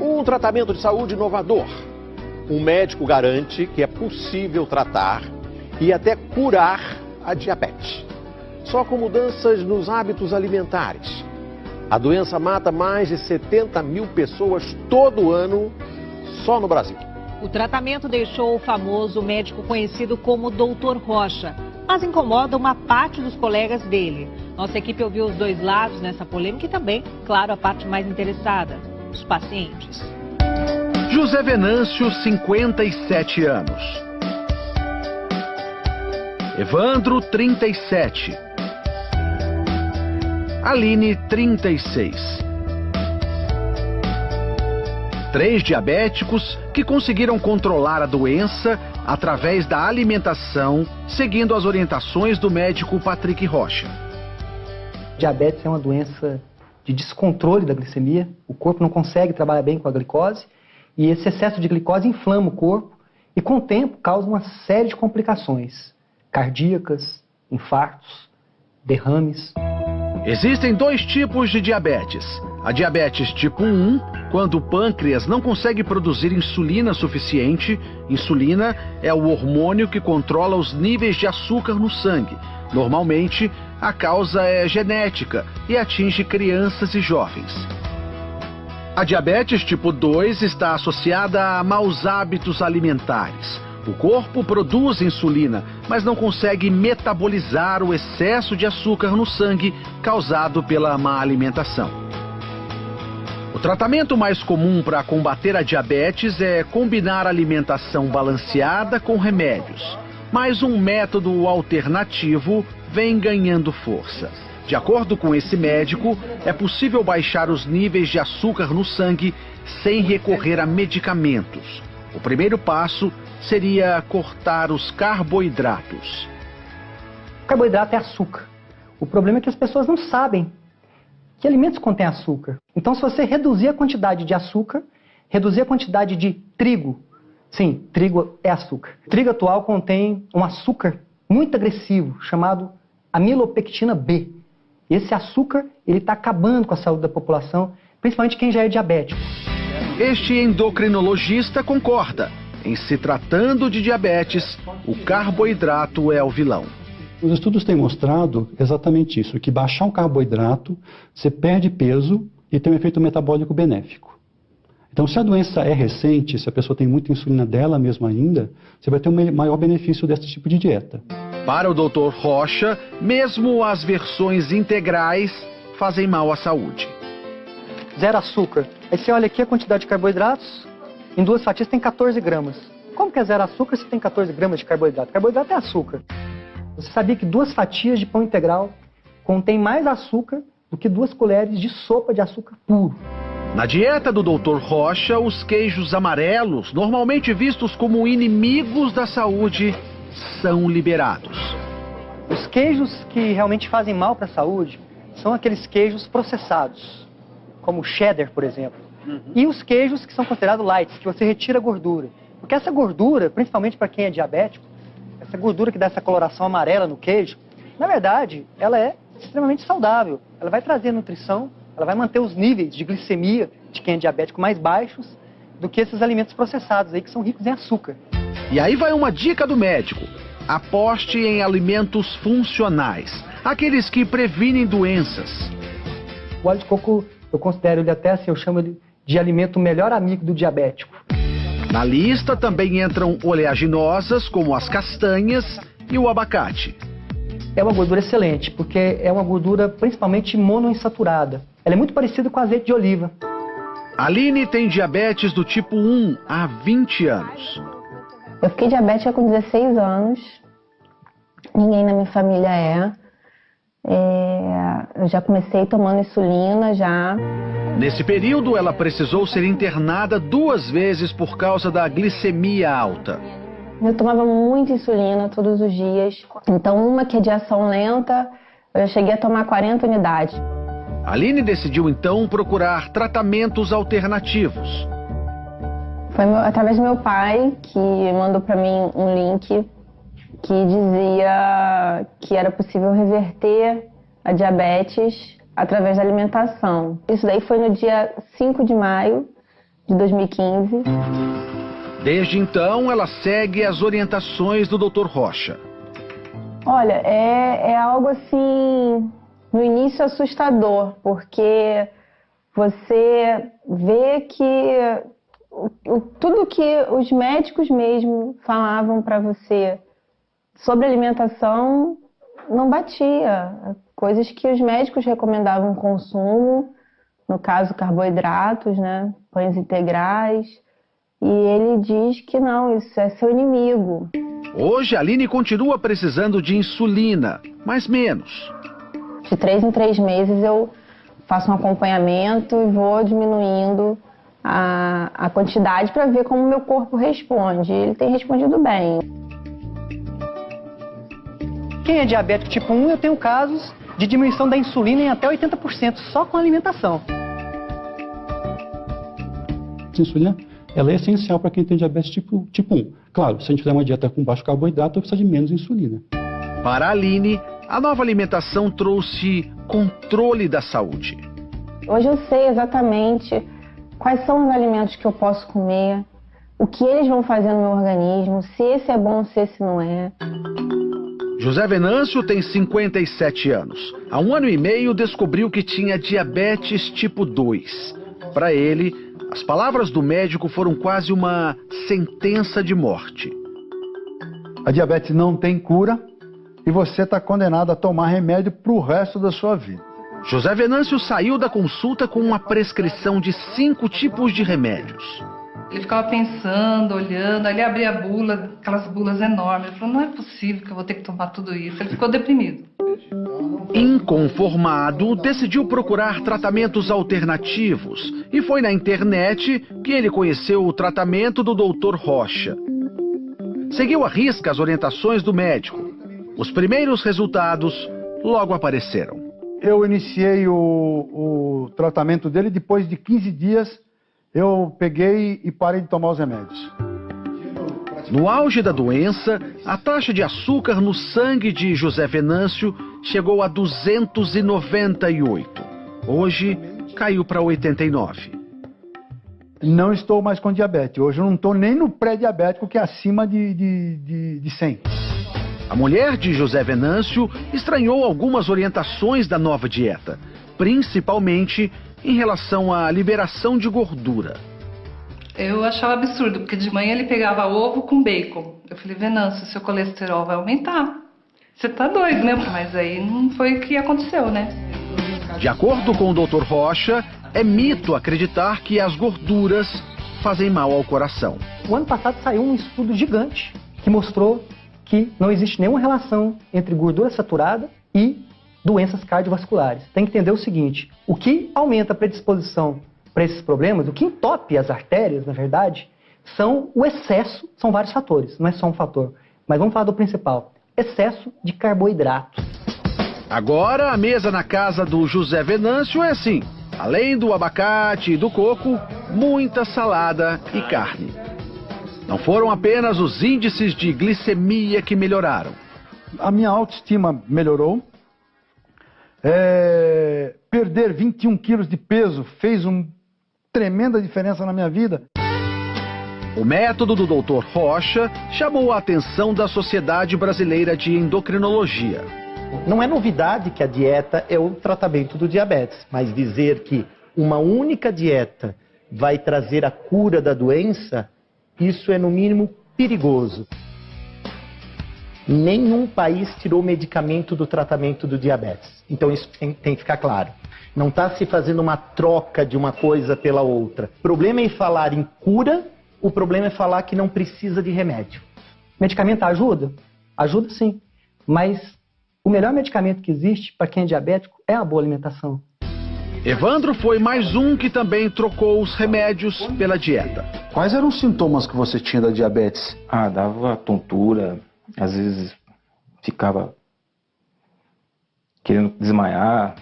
Um tratamento de saúde inovador. Um médico garante que é possível tratar e até curar a diabetes. Só com mudanças nos hábitos alimentares. A doença mata mais de 70 mil pessoas todo ano, só no Brasil. O tratamento deixou o famoso médico conhecido como Dr. Rocha, mas incomoda uma parte dos colegas dele. Nossa equipe ouviu os dois lados nessa polêmica e também, claro, a parte mais interessada, os pacientes. José Venâncio, 57 anos. Evandro, 37. Aline, 36. 3 diabéticos que conseguiram controlar a doença através da alimentação, seguindo as orientações do médico Patrick Rocha. Diabetes é uma doença de descontrole da glicemia. O corpo não consegue trabalhar bem com a glicose e esse excesso de glicose inflama o corpo e, com o tempo, causa uma série de complicações cardíacas, infartos, derrames. Existem 2 tipos de diabetes. A diabetes tipo 1, quando o pâncreas não consegue produzir insulina suficiente. Insulina é o hormônio que controla os níveis de açúcar no sangue. Normalmente, a causa é genética e atinge crianças e jovens. A diabetes tipo 2 está associada a maus hábitos alimentares. O corpo produz insulina, mas não consegue metabolizar o excesso de açúcar no sangue causado pela má alimentação. O tratamento mais comum para combater a diabetes é combinar alimentação balanceada com remédios. Mas um método alternativo vem ganhando força. De acordo com esse médico, é possível baixar os níveis de açúcar no sangue sem recorrer a medicamentos. O primeiro passo seria cortar os carboidratos. O carboidrato é açúcar. O problema é que as pessoas não sabem que alimentos contêm açúcar. Então, se você reduzir a quantidade de açúcar, reduzir a quantidade de trigo, sim, trigo é açúcar. O trigo atual contém um açúcar muito agressivo, chamado amilopectina B. Esse açúcar, ele está acabando com a saúde da população, principalmente quem já é diabético. Este endocrinologista concorda. Em se tratando de diabetes, o carboidrato é o vilão. Os estudos têm mostrado exatamente isso, que baixar um carboidrato, você perde peso e tem um efeito metabólico benéfico. Então, se a doença é recente, se a pessoa tem muita insulina dela mesma ainda, você vai ter um maior benefício desse tipo de dieta. Para o Dr. Rocha, mesmo as versões integrais fazem mal à saúde. Zero açúcar. Aí você olha aqui a quantidade de carboidratos, em 2 fatias tem 14 gramas. Como que é zero açúcar se tem 14 gramas de carboidrato? Carboidrato é açúcar. Você sabia que 2 fatias de pão integral contém mais açúcar do que 2 colheres de sopa de açúcar puro? Na dieta do Dr. Rocha, os queijos amarelos, normalmente vistos como inimigos da saúde, são liberados. Os queijos que realmente fazem mal para a saúde são aqueles queijos processados, como o cheddar, por exemplo. E os queijos que são considerados light, que você retira a gordura. Porque essa gordura, principalmente para quem é diabético, essa gordura que dá essa coloração amarela no queijo, na verdade, ela é extremamente saudável. Ela vai trazer nutrição, ela vai manter os níveis de glicemia de quem é diabético mais baixos do que esses alimentos processados aí que são ricos em açúcar. E aí vai uma dica do médico. Aposte em alimentos funcionais, aqueles que previnem doenças. O óleo de coco, eu considero ele até assim, eu chamo ele de alimento melhor amigo do diabético. Na lista também entram oleaginosas, como as castanhas e o abacate. É uma gordura excelente, porque é uma gordura principalmente monoinsaturada. Ela é muito parecida com azeite de oliva. Aline tem diabetes do tipo 1 há 20 anos. Eu fiquei diabética com 16 anos. Ninguém na minha família é. Eu já comecei tomando insulina já. Nesse período, ela precisou ser internada 2 vezes por causa da glicemia alta. Eu tomava muita insulina todos os dias. Então, uma que é de ação lenta, eu cheguei a tomar 40 unidades. Aline decidiu, então, procurar tratamentos alternativos. Foi através do meu pai que mandou para mim um link que dizia que era possível reverter a diabetes através da alimentação. Isso daí foi no dia 5 de maio de 2015. Desde então, ela segue as orientações do Dr. Rocha. Olha, é algo assim, no início assustador, porque você vê que tudo que os médicos mesmo falavam para você sobre alimentação não batia. Coisas que os médicos recomendavam consumo, no caso carboidratos, né, pães integrais, e ele diz que não, isso é seu inimigo. Hoje, a Aline continua precisando de insulina, mas menos. De 3 em 3 meses eu faço um acompanhamento e vou diminuindo a quantidade para ver como o meu corpo responde. Ele tem respondido bem. Quem é diabético tipo 1, eu tenho casos de diminuição da insulina em até 80% só com alimentação. A insulina, ela é essencial para quem tem diabetes tipo 1. Claro, se a gente fizer uma dieta com baixo carboidrato, precisa de menos insulina. Para a Aline, a nova alimentação trouxe controle da saúde. Hoje eu sei exatamente quais são os alimentos que eu posso comer, o que eles vão fazer no meu organismo, se esse é bom, se esse não é. José Venâncio tem 57 anos. Há 1 ano e meio descobriu que tinha diabetes tipo 2. Para ele, as palavras do médico foram quase uma sentença de morte. A diabetes não tem cura e você está condenado a tomar remédio para o resto da sua vida. José Venâncio saiu da consulta com uma prescrição de 5 tipos de remédios. Ele ficava pensando, olhando, aí ele abria a bula, aquelas bulas enormes. Ele falou, não é possível que eu vou ter que tomar tudo isso. Ele ficou deprimido. Inconformado, decidiu procurar tratamentos alternativos e foi na internet que ele conheceu o tratamento do Dr. Rocha. Seguiu à risca as orientações do médico. Os primeiros resultados logo apareceram. Eu iniciei o tratamento dele, depois de 15 dias eu peguei e parei de tomar os remédios. No auge da doença, a taxa de açúcar no sangue de José Venâncio chegou a 298. Hoje, caiu para 89. Não estou mais com diabetes. Hoje eu não estou nem no pré-diabético, que é acima de 100. A mulher de José Venâncio estranhou algumas orientações da nova dieta, principalmente em relação à liberação de gordura. Eu achava absurdo, porque de manhã ele pegava ovo com bacon. Eu falei, Venâncio, seu colesterol vai aumentar. Você tá doido, né? Mas aí não foi o que aconteceu, né? De acordo com o Dr. Rocha, é mito acreditar que as gorduras fazem mal ao coração. O ano passado saiu um estudo gigante que mostrou que não existe nenhuma relação entre gordura saturada e doenças cardiovasculares. Tem que entender o seguinte, o que aumenta a predisposição para esses problemas, o que entope as artérias, na verdade, são o excesso, são vários fatores, não é só um fator. Mas vamos falar do principal, excesso de carboidrato. Agora a mesa na casa do José Venâncio é assim, além do abacate e do coco, muita salada e carne. Não foram apenas os índices de glicemia que melhoraram. A minha autoestima melhorou. Perder 21 quilos de peso fez uma tremenda diferença na minha vida. O método do Dr. Rocha chamou a atenção da Sociedade Brasileira de Endocrinologia. Não é novidade que a dieta é o tratamento do diabetes, mas dizer que uma única dieta vai trazer a cura da doença, isso é no mínimo perigoso. Nenhum país tirou medicamento do tratamento do diabetes. Então isso tem que ficar claro. Não está se fazendo uma troca de uma coisa pela outra. O problema é falar em cura, o problema é falar que não precisa de remédio. Medicamento ajuda? Ajuda sim. Mas o melhor medicamento que existe para quem é diabético é a boa alimentação. Evandro foi mais um que também trocou os remédios pela dieta. Quais eram os sintomas que você tinha da diabetes? Dava tontura, às vezes ficava querendo desmaiar.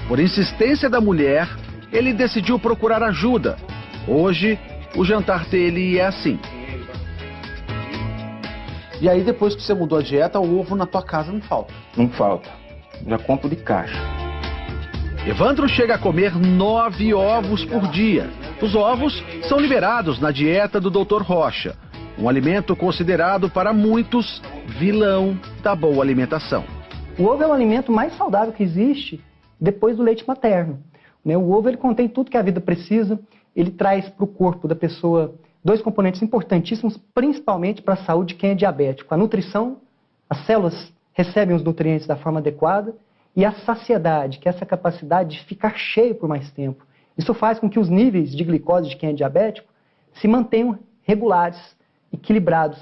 Por insistência da mulher, ele decidiu procurar ajuda. Hoje, o jantar dele é assim. E aí, depois que você mudou a dieta, o ovo na tua casa não falta? Não falta. Já compro de caixa. Evandro chega a comer 9 ovos por dia. Os ovos são liberados na dieta do Dr. Rocha, um alimento considerado para muitos vilão da boa alimentação. O ovo é o alimento mais saudável que existe depois do leite materno. O ovo ele contém tudo que a vida precisa, ele traz para o corpo da pessoa 2 componentes importantíssimos, principalmente para a saúde de quem é diabético. A nutrição, as células recebem os nutrientes da forma adequada, e a saciedade, que é essa capacidade de ficar cheio por mais tempo. Isso faz com que os níveis de glicose de quem é diabético se mantenham regulares, equilibrados.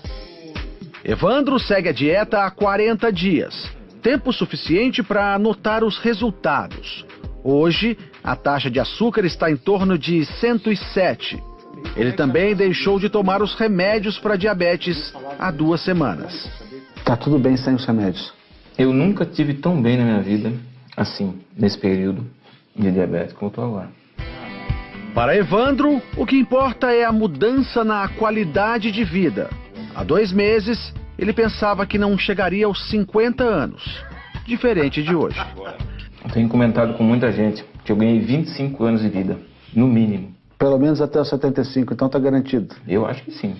Evandro segue a dieta há 40 dias, tempo suficiente para anotar os resultados. Hoje, a taxa de açúcar está em torno de 107. Ele também deixou de tomar os remédios para diabetes há 2 semanas. Tá tudo bem sem os remédios? Eu nunca tive tão bem na minha vida, assim, nesse período de diabetes como eu estou agora. Para Evandro, o que importa é a mudança na qualidade de vida. Há 2 meses, ele pensava que não chegaria aos 50 anos, diferente de hoje. Eu tenho comentado com muita gente que eu ganhei 25 anos de vida, no mínimo. Pelo menos até os 75, então tá garantido. Eu acho que sim.